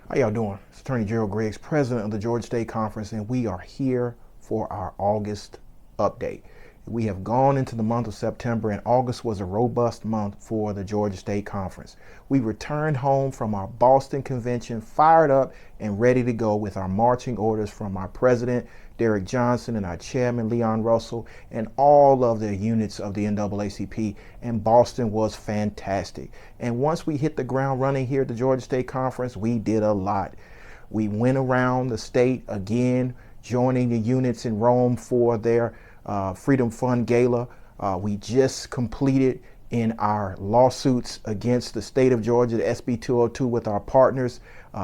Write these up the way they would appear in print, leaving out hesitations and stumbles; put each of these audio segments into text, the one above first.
How y'all doing? It's Attorney Gerald Griggs, President of the Georgia State Conference, and we are here for our August update. We have gone into the month of September, and August was a robust month for the Georgia State Conference. We returned home from our Boston convention fired up and ready to go with our marching orders from our President, Derek Johnson, and our Chairman, Leon Russell, and all of the units of the NAACP, and Boston was fantastic. And once we hit the ground running here at the Georgia State Conference, we did a lot. We went around the state again, joining the units in Rome for their Freedom Fund Gala. We just completed in our lawsuits against the state of Georgia, the SB 202, with our partners.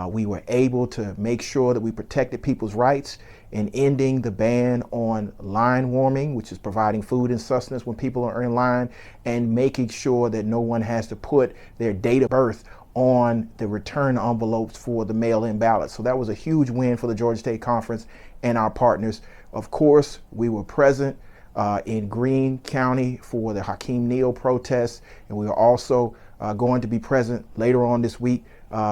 We were able to make sure that we protected people's rights in ending the ban on line warming, which is providing food and sustenance when people are in line, and making sure that no one has to put their date of birth on the return envelopes for the mail-in ballots. So that was a huge win for the Georgia State Conference and our partners. Of course, we were present in Greene County for the Hakeem Neal protests, and we are also going to be present later on this week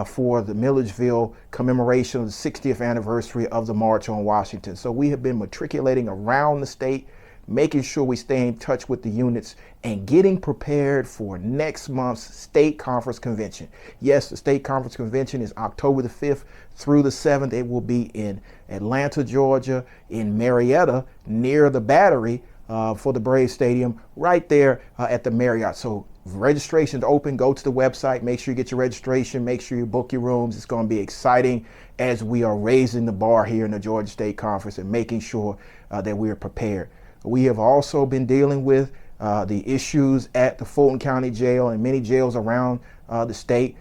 for the Milledgeville commemoration of the 60th anniversary of the March on Washington. So we have been matriculating around the state, making sure we stay in touch with the units and getting prepared for next month's state conference convention. Yes, the state conference convention is October the 5th through the 7th. It will be in Atlanta, Georgia, in Marietta, near the Battery for the Braves Stadium, right there at the Marriott. So registration's open. Go to the website. Make sure you get your registration. Make sure you book your rooms. It's going to be exciting as we are raising the bar here in the Georgia State Conference and making sure that we are prepared. We have also been dealing with the issues at the Fulton County Jail and many jails around the state.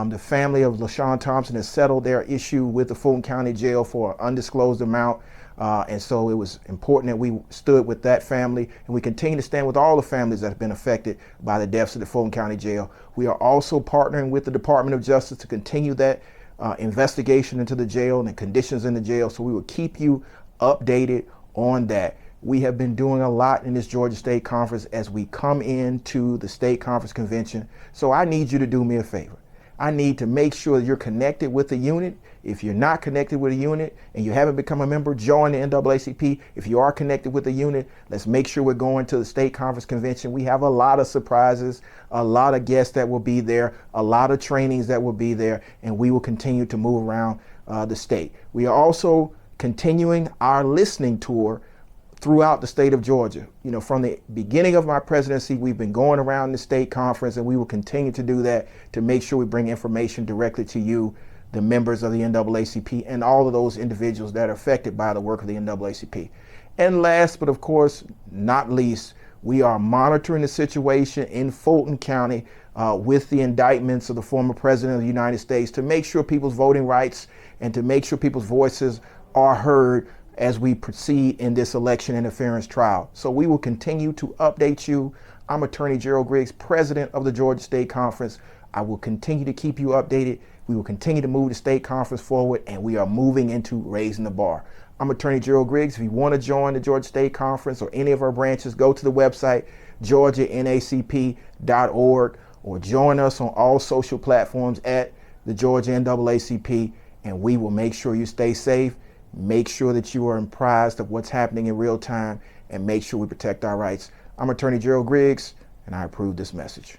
The family of LaShawn Thompson has settled their issue with the Fulton County Jail for an undisclosed amount. And so it was important that we stood with that family, and we continue to stand with all the families that have been affected by the deaths of the Fulton County Jail. We are also partnering with the Department of Justice to continue that investigation into the jail and the conditions in the jail. So we will keep you updated on that. We have been doing a lot in this Georgia State Conference as we come into the State Conference Convention. So I need you to do me a favor. I need to make sure that you're connected with the unit. If you're not connected with a unit and you haven't become a member, join the NAACP. If you are connected with the unit, let's make sure we're going to the State Conference Convention. We have a lot of surprises, a lot of guests that will be there, a lot of trainings that will be there, and we will continue to move around the state. We are also continuing our listening tour throughout the state of Georgia. You know, from the beginning of my presidency, we've been going around the state conference, and we will continue to do that to make sure we bring information directly to you, the members of the NAACP, and all of those individuals that are affected by the work of the NAACP. And last, but of course not least, we are monitoring the situation in Fulton County with the indictments of the former president of the United States to make sure people's voting rights and to make sure people's voices are heard as we proceed in this election interference trial. So we will continue to update you. I'm Attorney Gerald Griggs, President of the Georgia State Conference. I will continue to keep you updated. We will continue to move the state conference forward, and we are moving into raising the bar. I'm Attorney Gerald Griggs. If you want to join the Georgia State Conference or any of our branches, go to the website, georgianaacp.org, or join us on all social platforms at the Georgia NAACP, and we will make sure you stay safe. Make sure that you are apprised of what's happening in real time, and make sure we protect our rights. I'm Attorney Gerald Griggs, and I approve this message.